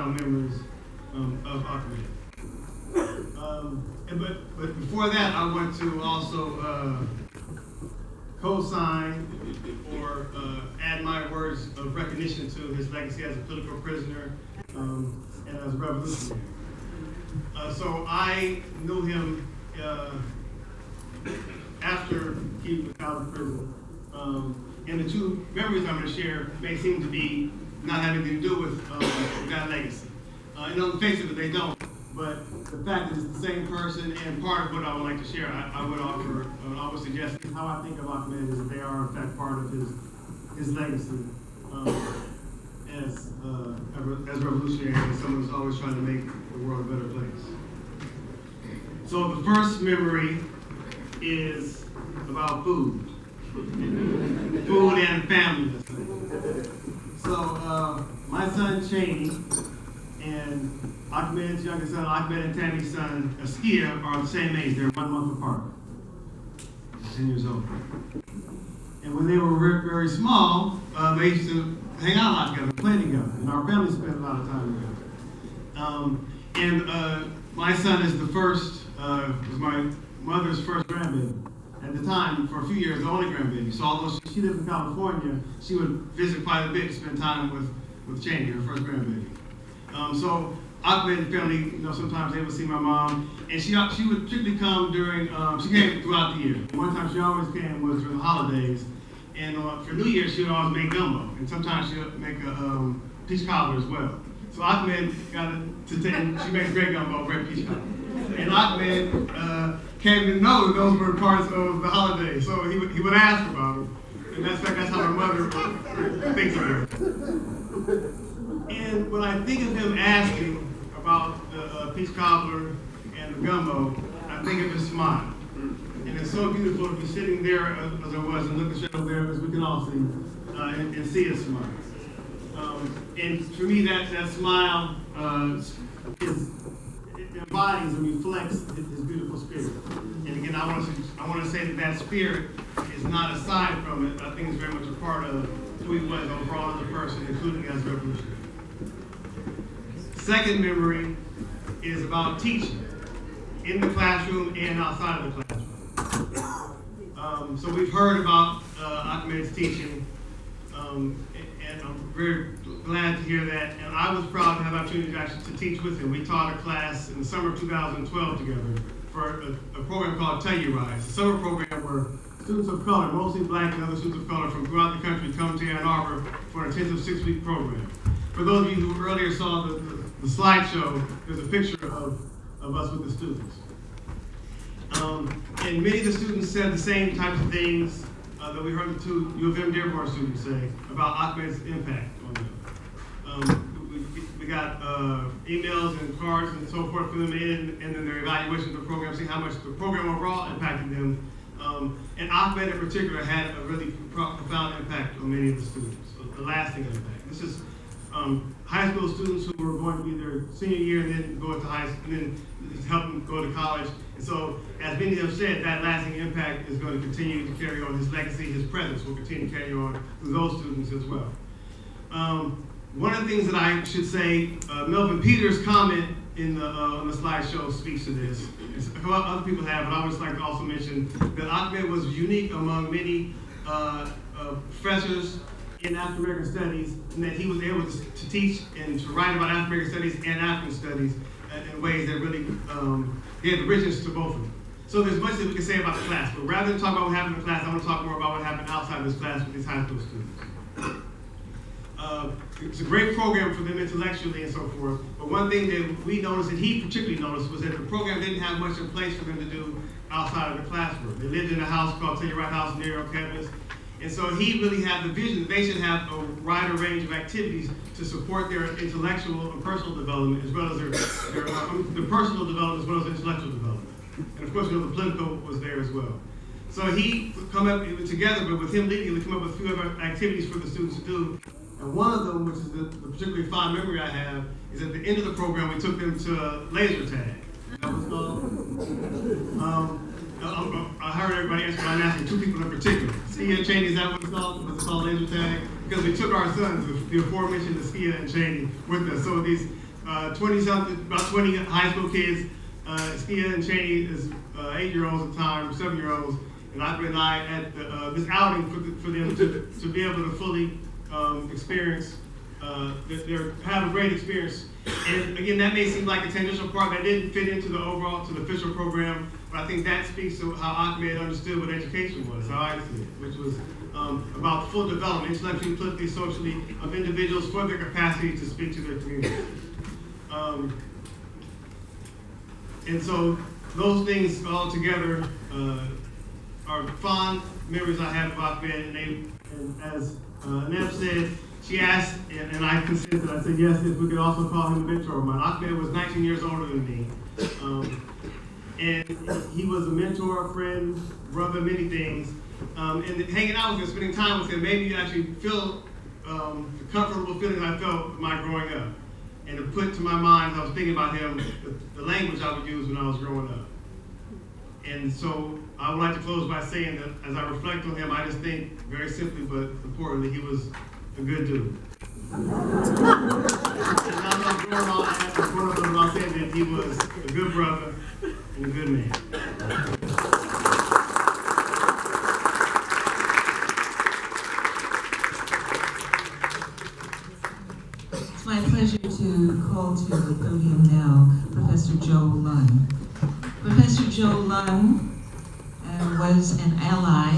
profound memories of Ahmad. But before that, I want to also co-sign or add my words of recognition to his legacy as a political prisoner and as a revolutionary. So I knew him after he was out of prison. And the two memories I'm going to share may seem to be not having anything to do with that legacy. And on the face of it, they don't. But the fact that it's the same person and part of what I would like to share, I would offer, I would suggest how I think of Ahmad is that they are in fact part of his legacy as revolutionary and someone who's always trying to make the world a better place. So the first memory is about food. Food and family, let's say. So my son Cheney and Ahmad's youngest son, Ahmad and Tammy's son, Askia, are the same age. They're 1 month apart. 10 years old. And when they were very small, they used to hang out a lot together, play together. And our family spent a lot of time together. My son is the first, was my mother's first grandbaby. At the time, for a few years, the only grandbaby. So although she lived in California, she would visit quite a bit to spend time with Cheney, her first grandbaby. So Ahmad family, sometimes they would see my mom, and she would typically come during, she came throughout the year. One time she always came was during the holidays, and for New Year's she would always make gumbo, and sometimes she would make a peach cobbler as well. So Ahmad got to take, she makes great gumbo, great peach cobbler. And Ahmad came to know that those were parts of the holiday, so he would ask about them, and that's how my mother thinks of it. And when I think of him asking about the peach cobbler and the gumbo, I think of his smile. And it's so beautiful to be sitting there as I was and looking straight over there, as we can all see, and see his smile. And for me, that smile it embodies and reflects his beautiful spirit. And again, I want to say that spirit is not aside from it. I think it's very much a part of who he was overall as a person, including as a revolutionary. Second memory is about teaching in the classroom and outside of the classroom. So we've heard about Ahmad's teaching, and I'm very glad to hear that. And I was proud to have the opportunity to teach with him. We taught a class in the summer of 2012 together for a program called Tell You Rise, a summer program where students of color, mostly black and other students of color from throughout the country, come to Ann Arbor for an intensive 6-week program. For those of you who earlier saw the slideshow, there's a picture of us with the students. And many of the students said the same types of things that we heard the two U of M-Dearborn students say about Ahmad's impact on them. We got emails and cards and so forth from them and then their evaluation of the program, see how much the program overall impacted them. And Ahmad in particular had a really profound impact on many of the students, a lasting impact. This is high school students who were going to be their senior year and then go to high school, and then help them go to college. And so, as many have said, that lasting impact is going to continue to carry on. His legacy, his presence will continue to carry on through those students as well. One of the things that I should say, Melvin Peters' comment on the slideshow speaks to this. Other people have, but I would just like to also mention that Ahmad was unique among many professors in African American studies, and that he was able to teach and to write about African American studies and African studies in ways that really gave richness to both of them. So there's much that we can say about the class, but rather than talk about what happened in the class, I want to talk more about what happened outside this class with these high school students. It's a great program for them intellectually and so forth, but one thing that we noticed, and he particularly noticed, was that the program didn't have much in place for them to do outside of the classroom. They lived in a house called Tell You Right House near campus. And so he really had the vision that they should have a wider range of activities to support their intellectual and personal development, as well as their personal development as well as intellectual development. And of course, the political was there as well. So he come up together, but with him leading, we come up with a few other activities for the students to do. And one of them, which is the particularly fond memory I have, is at the end of the program, we took them to laser tag. That was called. I heard everybody answer by asking two people in particular. Skia and Cheney, is that what it's called? Was it called laser tag? Because we took our sons, the aforementioned Skia and Cheney, with us. So these 20-something, about 20 high school kids. Skia and Cheney is 8-year-olds at the time, 7-year-olds, and I at this outing for them to be able to fully experience, have a great experience. And again, that may seem like a tangential part that didn't fit into the overall, to the official program, but I think that speaks to how Ahmed understood what education was, how I see it, which was about full development, intellectually, politically, socially, of individuals for their capacity to speak to their community. And so those things all together are fond memories I have of Ahmed, and as Nev said, she asked, and I consented, I said yes, if we could also call him a mentor of mine. Ahmed was 19 years older than me. And he was a mentor, a friend, brother, many things. And hanging out with him, spending time with him, made me actually feel the comfortable feelings I felt with my growing up. And to put to my mind, as I was thinking about him, the language I would use when I was growing up. And so I would like to close by saying that as I reflect on him, I just think very simply but importantly, he was a good dude. And I'm not going on saying that he was a good brother and a good man. It's my pleasure to call to the podium now Professor Joe Lunn. Professor Joe Lunn was an ally